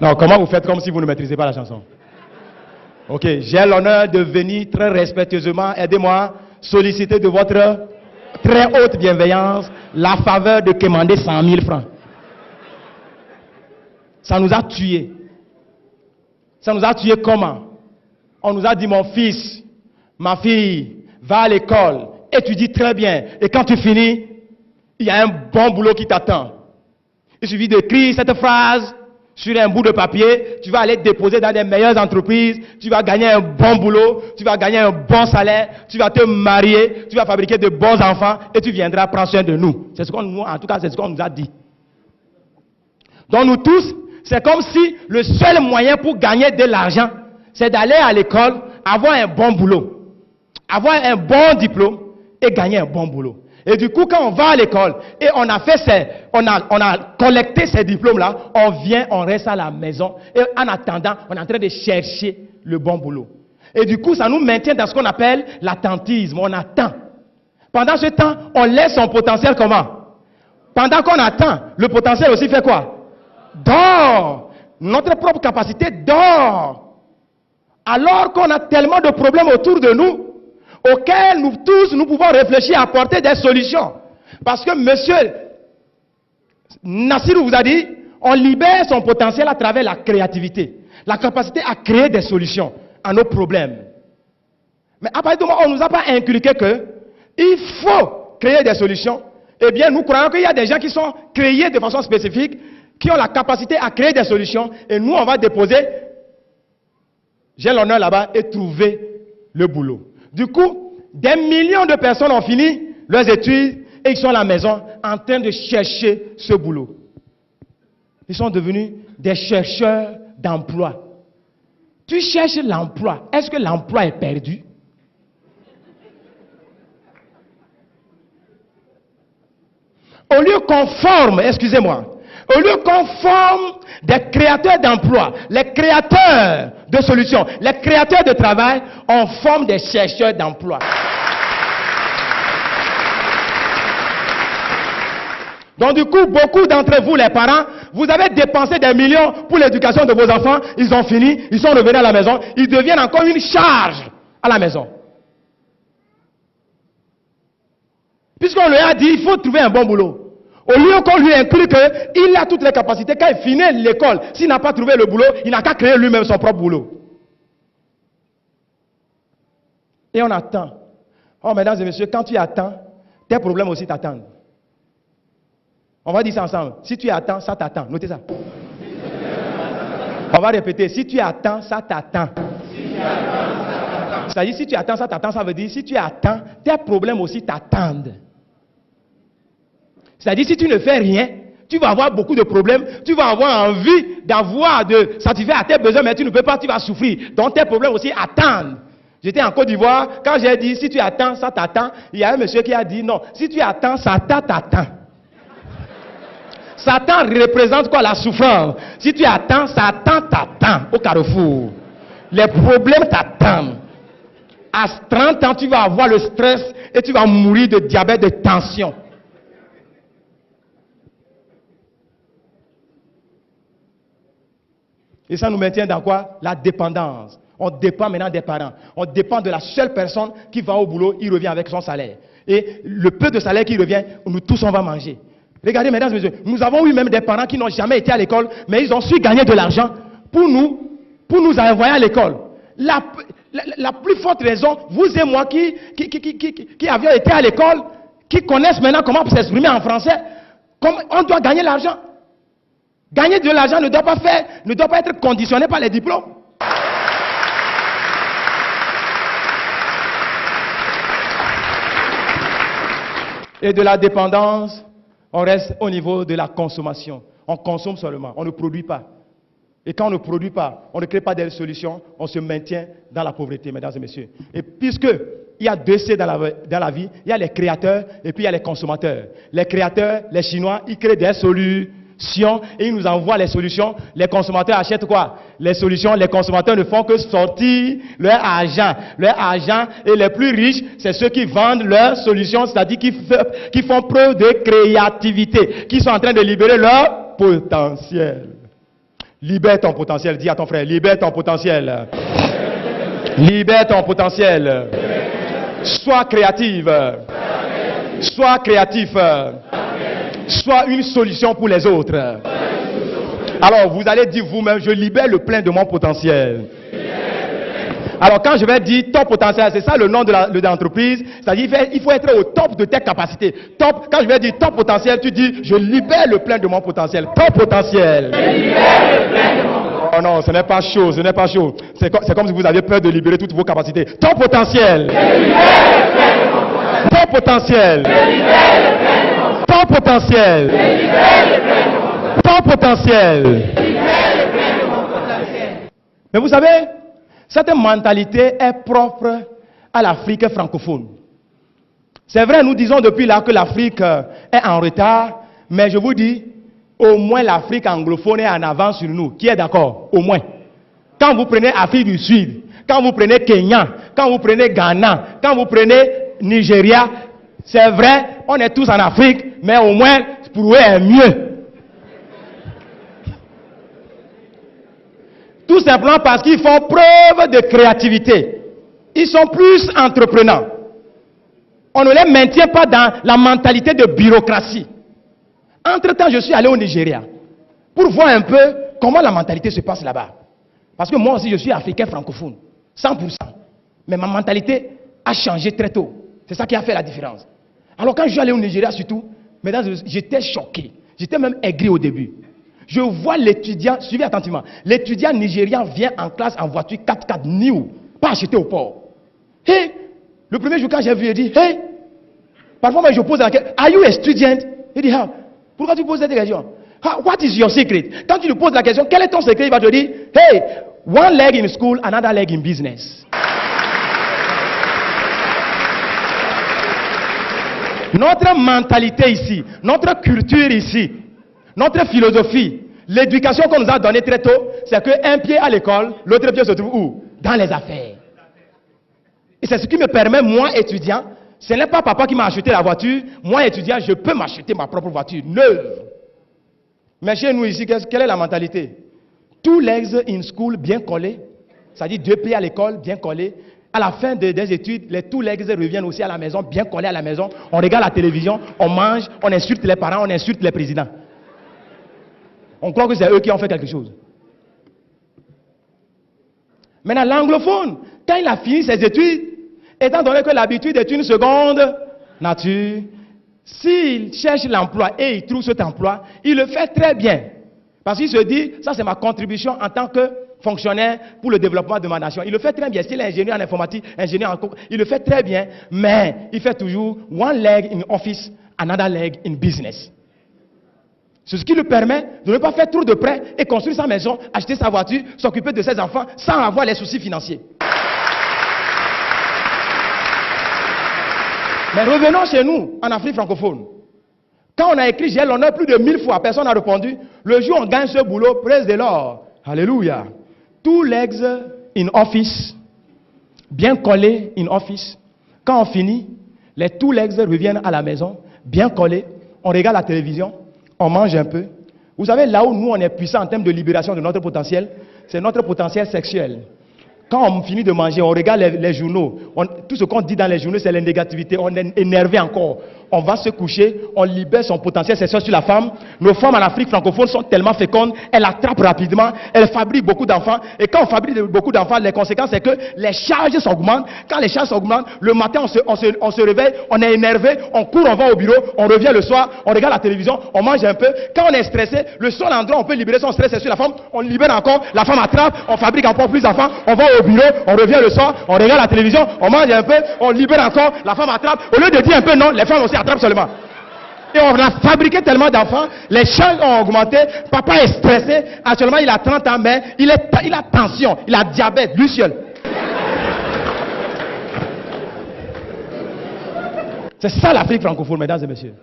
Non, comment vous faites comme si vous ne maîtrisez pas la chanson? Ok, j'ai l'honneur de venir très respectueusement, aidez-moi, solliciter de votre très haute bienveillance la faveur de commander 100 000 francs. Ça nous a tués. Ça nous a tués comment? On nous a dit, mon fils, ma fille, va à l'école, étudie très bien, et quand tu finis, il y a un bon boulot qui t'attend. Il suffit d'écrire cette phrase sur un bout de papier, tu vas aller te déposer dans les meilleures entreprises, tu vas gagner un bon boulot, tu vas gagner un bon salaire, tu vas te marier, tu vas fabriquer de bons enfants et tu viendras prendre soin de nous. C'est ce qu'on nous, en tout cas, c'est ce qu'on nous a dit. Donc nous tous, c'est comme si le seul moyen pour gagner de l'argent, c'est d'aller à l'école, avoir un bon boulot, avoir un bon diplôme et gagner un bon boulot. Et du coup, quand on va à l'école et on a collecté ces diplômes-là, on vient, on reste à la maison et en attendant, on est en train de chercher le bon boulot. Et du coup, ça nous maintient dans ce qu'on appelle l'attentisme. On attend. Pendant ce temps, on laisse son potentiel comment? Pendant qu'on attend, le potentiel aussi fait quoi? Dort. Notre propre capacité dort. Alors qu'on a tellement de problèmes autour de nous, auxquels nous tous, nous pouvons réfléchir à apporter des solutions. Parce que monsieur Nassirou vous a dit, on libère son potentiel à travers la créativité, la capacité à créer des solutions à nos problèmes. Mais à partir du moment où on ne nous a pas inculqué que il faut créer des solutions, eh bien nous croyons qu'il y a des gens qui sont créés de façon spécifique, qui ont la capacité à créer des solutions, et nous on va déposer, j'ai l'honneur là-bas, et trouver le boulot. Du coup, des millions de personnes ont fini leurs études et ils sont à la maison en train de chercher ce boulot. Ils sont devenus des chercheurs d'emploi. Tu cherches l'emploi. Est-ce que l'emploi est perdu? Au lieu qu'on forme, excusez-moi, au lieu qu'on forme des créateurs d'emplois, les créateurs de solutions, les créateurs de travail, on forme des chercheurs d'emploi. Donc du coup, beaucoup d'entre vous, les parents, vous avez dépensé des millions pour l'éducation de vos enfants, ils ont fini, ils sont revenus à la maison, ils deviennent encore une charge à la maison. Puisqu'on lui a dit, il faut trouver un bon boulot. Au lieu qu'on lui inclut qu'il a toutes les capacités, quand il finit l'école, s'il n'a pas trouvé le boulot, il n'a qu'à créer lui-même son propre boulot. Et on attend. Oh, mesdames et messieurs, quand tu attends, tes problèmes aussi t'attendent. On va dire ça ensemble. Si tu attends, ça t'attend. Notez ça. On va répéter. Si tu attends, ça t'attend. C'est-à-dire, si tu attends, ça t'attend, ça veut dire, si tu attends, tes problèmes aussi t'attendent. C'est-à-dire, si tu ne fais rien, tu vas avoir beaucoup de problèmes, tu vas avoir envie de satisfaire à tes besoins, mais tu ne peux pas, tu vas souffrir. Donc, tes problèmes aussi attendent. J'étais en Côte d'Ivoire, quand j'ai dit, si tu attends, ça t'attend, il y a un monsieur qui a dit, non, si tu attends, Satan t'attend. Satan représente quoi? La souffrance. Si tu attends, Satan t'attend au carrefour. Les problèmes t'attendent. À 30 ans, tu vas avoir le stress et tu vas mourir de diabète, de tension. Et ça nous maintient dans quoi? La dépendance. On dépend maintenant des parents. On dépend de la seule personne qui va au boulot, il revient avec son salaire. Et le peu de salaire qui revient, nous tous on va manger. Regardez, mesdames et messieurs, nous avons eu même des parents qui n'ont jamais été à l'école, mais ils ont su gagner de l'argent pour nous envoyer à l'école. La plus forte raison, vous et moi qui avions été à l'école, qui connaissent maintenant comment s'exprimer en français, comme on doit gagner l'argent. Gagner de l'argent ne doit pas être conditionné par les diplômes. Et de la dépendance, on reste au niveau de la consommation. On consomme seulement, on ne produit pas. Et quand on ne produit pas, on ne crée pas des solutions, on se maintient dans la pauvreté, mesdames et messieurs. Et puisque il y a deux C dans la vie, il y a les créateurs et puis il y a les consommateurs. Les créateurs, les Chinois, ils créent des solutions et ils nous envoient les solutions. Les consommateurs achètent quoi? Les solutions. Les consommateurs ne font que sortir leur argent. Leur argent, et les plus riches, c'est ceux qui vendent leurs solutions, c'est-à-dire qui font preuve de créativité, qui sont en train de libérer leur potentiel. Libère ton potentiel. Dis à ton frère, libère ton potentiel. Libère ton potentiel. Sois créative. Sois créatif. Sois une solution pour les autres. Alors, vous allez dire vous-même, je libère le plein de mon potentiel. Alors, quand je vais dire top potentiel, c'est ça le nom de l'entreprise. C'est-à-dire, il faut être au top de tes capacités. Top, quand je vais dire top potentiel, tu dis, je libère le plein de mon potentiel. Top potentiel. Je libère le plein de mon potentiel. Oh non, ce n'est pas chaud, ce n'est pas chaud. C'est comme si vous aviez peur de libérer toutes vos capacités. Top potentiel. Je libère le plein de mon potentiel. Top potentiel. Je libère le plein de mon potentiel. Top potentiel. Je libère le plein de mon potentiel. Top potentiel. Je libère le plein de mon potentiel. Mais vous savez, cette mentalité est propre à l'Afrique francophone. C'est vrai, nous disons depuis là que l'Afrique est en retard, mais je vous dis, au moins l'Afrique anglophone est en avance sur nous. Qui est d'accord? Au moins. Quand vous prenez Afrique du Sud, quand vous prenez Kenya, quand vous prenez Ghana, quand vous prenez Nigeria, c'est vrai, on est tous en Afrique, mais au moins, pour eux, est mieux. Tout simplement parce qu'ils font preuve de créativité. Ils sont plus entreprenants. On ne les maintient pas dans la mentalité de bureaucratie. Entre-temps, je suis allé au Nigeria pour voir un peu comment la mentalité se passe là-bas. Parce que moi aussi, je suis africain francophone, 100%. Mais ma mentalité a changé très tôt. C'est ça qui a fait la différence. Alors quand je suis allé au Nigeria surtout, mesdames, j'étais choqué. J'étais même aigri au début. Je vois l'étudiant, suivez attentivement, l'étudiant nigérian vient en classe en voiture 4x4 new, pas acheté au port. Hey, le premier jour quand j'ai vu, il dit, hey, parfois moi je pose la question, are you a student? Il dit, pourquoi tu poses cette question? What is your secret? Quand tu lui poses la question, quel est ton secret? Il va te dire, hey, one leg in school, another leg in business. Notre mentalité ici, notre culture ici, notre philosophie, l'éducation qu'on nous a donnée très tôt, c'est qu'un pied à l'école, l'autre pied se trouve où? Dans les affaires. Et c'est ce qui me permet, moi étudiant, ce n'est pas papa qui m'a acheté la voiture, moi étudiant, je peux m'acheter ma propre voiture, neuve. Mais chez nous ici, quelle est la mentalité? Two legs in school, bien collés, c'est-à-dire 2 pieds à l'école, bien collés. À la fin des études, les two legs reviennent aussi à la maison, bien collés à la maison. On regarde la télévision, on mange, on insulte les parents, on insulte les présidents. On croit que c'est eux qui ont fait quelque chose. Maintenant, l'anglophone, quand il a fini ses études, étant donné que l'habitude est une seconde nature, s'il cherche l'emploi et il trouve cet emploi, il le fait très bien. Parce qu'il se dit, ça c'est ma contribution en tant que fonctionnaire pour le développement de ma nation. Il le fait très bien. S'il est ingénieur en informatique, ingénieur en cours, il le fait très bien, mais il fait toujours one leg in office, another leg in business. C'est ce qui lui permet de ne pas faire trop de prêts et construire sa maison, acheter sa voiture, s'occuper de ses enfants sans avoir les soucis financiers. Mais revenons chez nous, en Afrique francophone. Quand on a écrit j'ai l'honneur plus de 1000 fois, personne n'a répondu. Le jour où on gagne ce boulot, praise the Lord. Alléluia. Two legs in office, bien collés in office. Quand on finit, les two legs reviennent à la maison, bien collés. On regarde la télévision, on mange un peu. Vous savez, là où nous on est puissant en termes de libération de notre potentiel, c'est notre potentiel sexuel. Quand on finit de manger, on regarde les journaux. Tout ce qu'on dit dans les journaux, c'est la négativité. On est énervé encore. On va se coucher, on libère son potentiel sexuel sur la femme. Nos femmes en Afrique francophone sont tellement fécondes, elles attrapent rapidement, elles fabriquent beaucoup d'enfants. Et quand on fabrique beaucoup d'enfants, les conséquences, c'est que les charges s'augmentent. Quand les charges s'augmentent, le matin, on se réveille, on est énervé, on court, on va au bureau, on revient le soir, on regarde la télévision, on mange un peu. Quand on est stressé, le seul endroit où on peut libérer son stress, c'est sur la femme. On libère encore, la femme attrape, on fabrique encore plus d'enfants, on va au bureau, on revient le soir, on regarde la télévision, on mange un peu, on libère encore, la femme attrape. Au lieu de dire un peu non, les femmes aussi attrapent seulement. Et on a fabriqué tellement d'enfants, les charges ont augmenté, papa est stressé, actuellement il a 30 ans, mais il a tension, il a diabète, lui seul. C'est ça l'Afrique francophone, mesdames et messieurs.